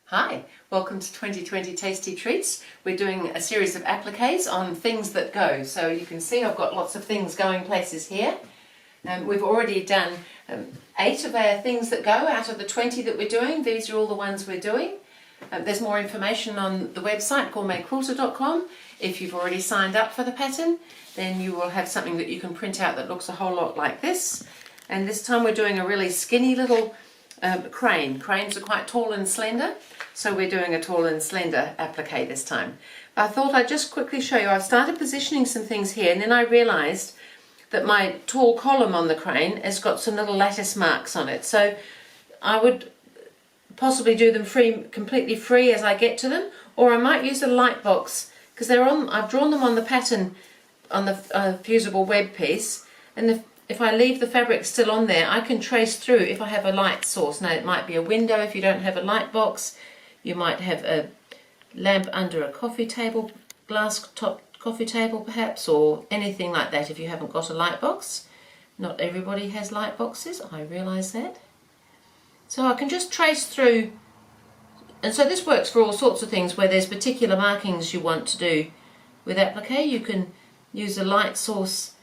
Hi, welcome to 2020 Tasty Treats. We're doing a series of appliques on things that go. So you can see I've got lots of things going places here. We've already done 8 of our things that go out of the 20 that we're doing. These are all the ones we're doing. There's more information on the website GourmetQuilter.com. If you've already signed up for the pattern, then you will have something that you can print out that looks a whole lot like this. And this time we're doing a really skinny little crane. Cranes are quite tall and slender, so we're doing a tall and slender applique this time. I thought I'd just quickly show you. I've started positioning some things here, and then I realised that my tall column on the crane has got some little lattice marks on it. So I would possibly do them completely free as I get to them, or I might use a light box because I've drawn them on the pattern on the fusible web piece, and if I leave the fabric still on there, I can trace through if I have a light source. Now it might be a window if you don't have a light box. You might have a lamp under a coffee table, glass top coffee table perhaps, or anything like that if you haven't got a light box. Not everybody has light boxes, I realise that. So I can just trace through, and so this works for all sorts of things where there's particular markings you want to do. With applique you can use a light source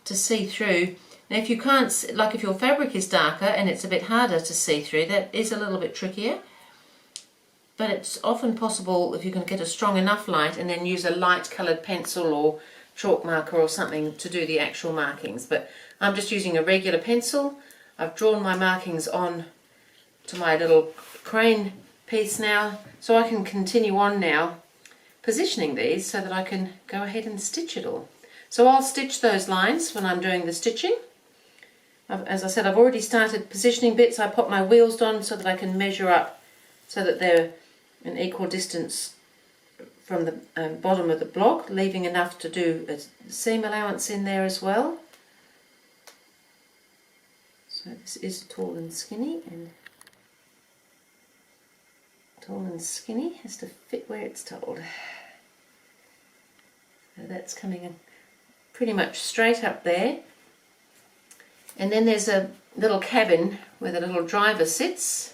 to see through. Now if you can't, like if your fabric is darker and it's a bit harder to see through, that is a little bit trickier. But it's often possible if you can get a strong enough light and then use a light coloured pencil or chalk marker or something to do the actual markings. But I'm just using a regular pencil. I've drawn my markings on to my little crane piece now, so I can continue on now positioning these so that I can go ahead and stitch it all. So I'll stitch those lines when I'm doing the stitching. As I said, I've already started positioning bits. I pop my wheels on so that I can measure up so that they're an equal distance from the bottom of the block, leaving enough to do a seam allowance in there as well. So this is tall and skinny, and tall and skinny has to fit where it's told. So that's coming in pretty much straight up there. And then there's a little cabin where the little driver sits.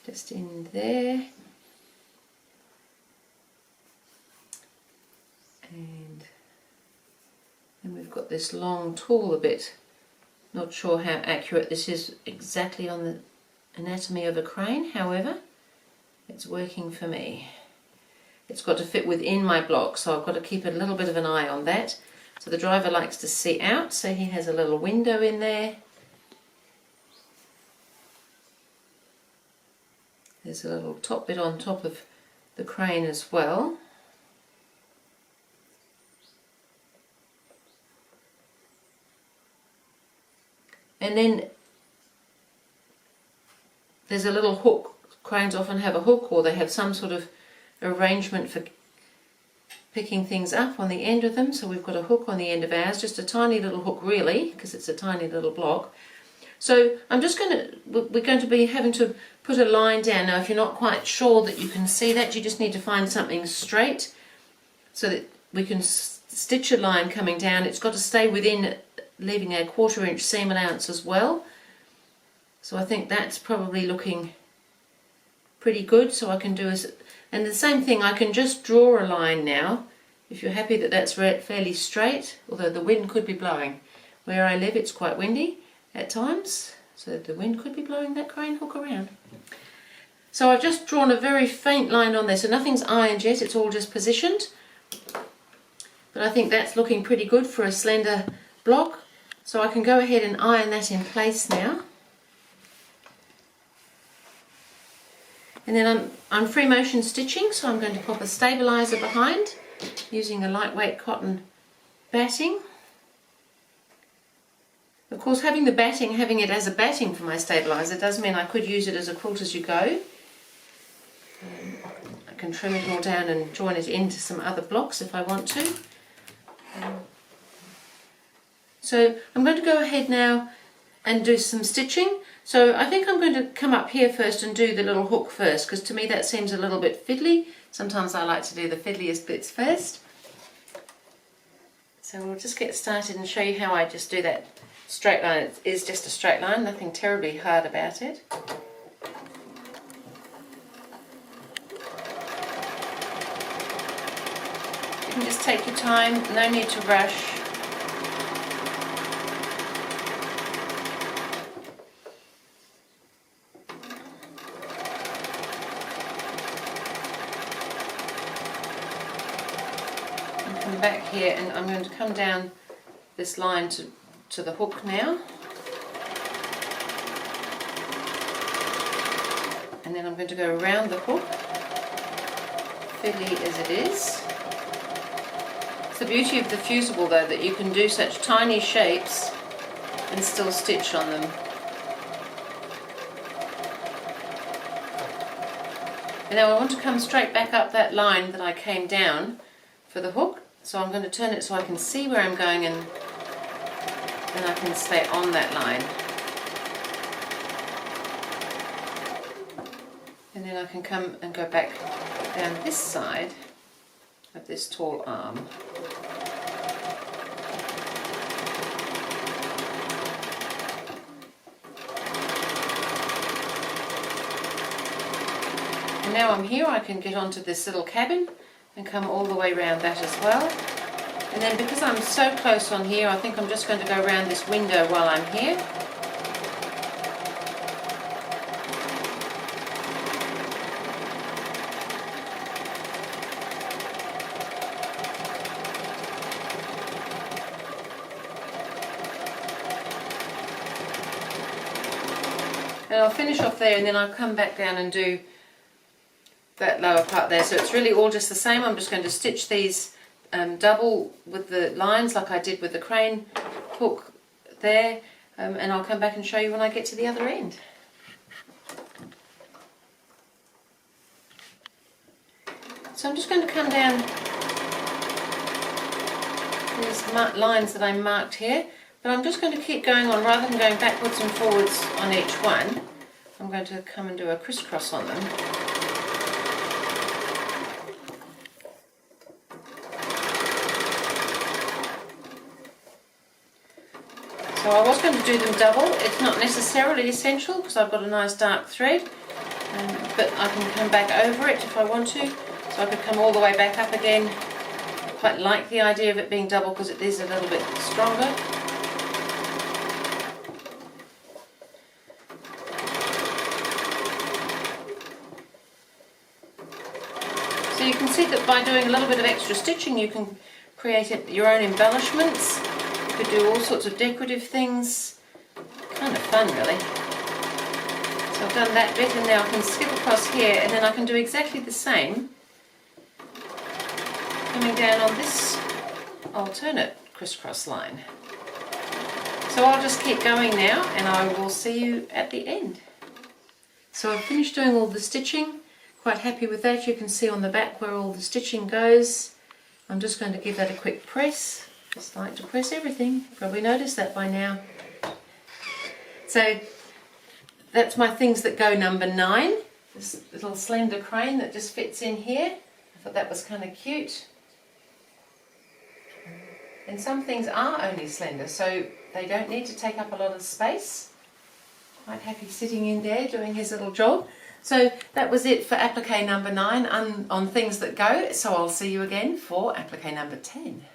Just in there. And then we've got this long taller bit. Not sure how accurate this is exactly on the anatomy of a crane, however, it's working for me. It's got to fit within my block, so I've got to keep a little bit of an eye on that. So the driver likes to see out, so he has a little window in there. There's a little top bit on top of the crane as well. And then there's a little hook. Cranes often have a hook, or they have some sort of arrangement for picking things up on the end of them. So we've got a hook on the end of ours, just a tiny little hook really, because it's a tiny little block. So we're going to be having to put a line down. Now if you're not quite sure that you can see that, you just need to find something straight so that we can stitch a line coming down. It's got to stay within, leaving a 1/4 inch seam allowance as well. So I think that's probably looking pretty good. So I can do and the same thing, I can just draw a line now if you're happy that that's fairly straight, although the wind could be blowing. Where I live it's quite windy at times, so the wind could be blowing that crane hook around. So I've just drawn a very faint line on there, so nothing's ironed yet, it's all just positioned. But I think that's looking pretty good for a slender block, so I can go ahead and iron that in place now. And then I'm free motion stitching, so I'm going to pop a stabiliser behind using a lightweight cotton batting. Of course, having it as a batting for my stabiliser does mean I could use it as a quilt as you go. I can trim it all down and join it into some other blocks if I want to. So I'm going to go ahead now and do some stitching. So I think I'm going to come up here first and do the little hook first, because to me that seems a little bit fiddly. Sometimes I like to do the fiddliest bits first. So we'll just get started and show you how I just do that straight line. It is just a straight line, nothing terribly hard about it. You can just take your time, no need to rush. And come back here, and I'm going to come down this line to the hook now. And then I'm going to go around the hook, fiddly as it is. It's the beauty of the fusible though, that you can do such tiny shapes and still stitch on them. And now I want to come straight back up that line that I came down for the hook, so I'm going to turn it so I can see where I'm going, and then I can stay on that line. And then I can come and go back down this side of this tall arm. And now I'm here, I can get onto this little cabin and come all the way around that as well. And then because I'm so close on here, I think I'm just going to go around this window while I'm here. And I'll finish off there, and then I'll come back down and do that lower part there. So it's really all just the same. I'm just going to stitch these double with the lines like I did with the crane hook there, and I'll come back and show you when I get to the other end. So I'm just going to come down these lines that I marked here. But I'm just going to keep going on, rather than going backwards and forwards on each one. I'm going to come and do a crisscross on them. So I was going to do them double. It's not necessarily essential because I've got a nice dark thread, but I can come back over it if I want to. So I could come all the way back up again. I quite like the idea of it being double because it is a little bit stronger. So you can see that by doing a little bit of extra stitching you can create your own embellishments. You could do all sorts of decorative things. Kind of fun really. So I've done that bit, and now I can skip across here, and then I can do exactly the same coming down on this alternate crisscross line. So I'll just keep going now, and I will see you at the end. So I've finished doing all the stitching. Quite happy with that. You can see on the back where all the stitching goes. I'm just going to give that a quick press. Just like to press everything. You've probably noticed that by now. So that's my things that go number 9. This little slender crane that just fits in here. I thought that was kind of cute. And some things are only slender, so they don't need to take up a lot of space. Quite happy sitting in there doing his little job. So that was it for applique number 9 on things that go. So I'll see you again for applique number 10.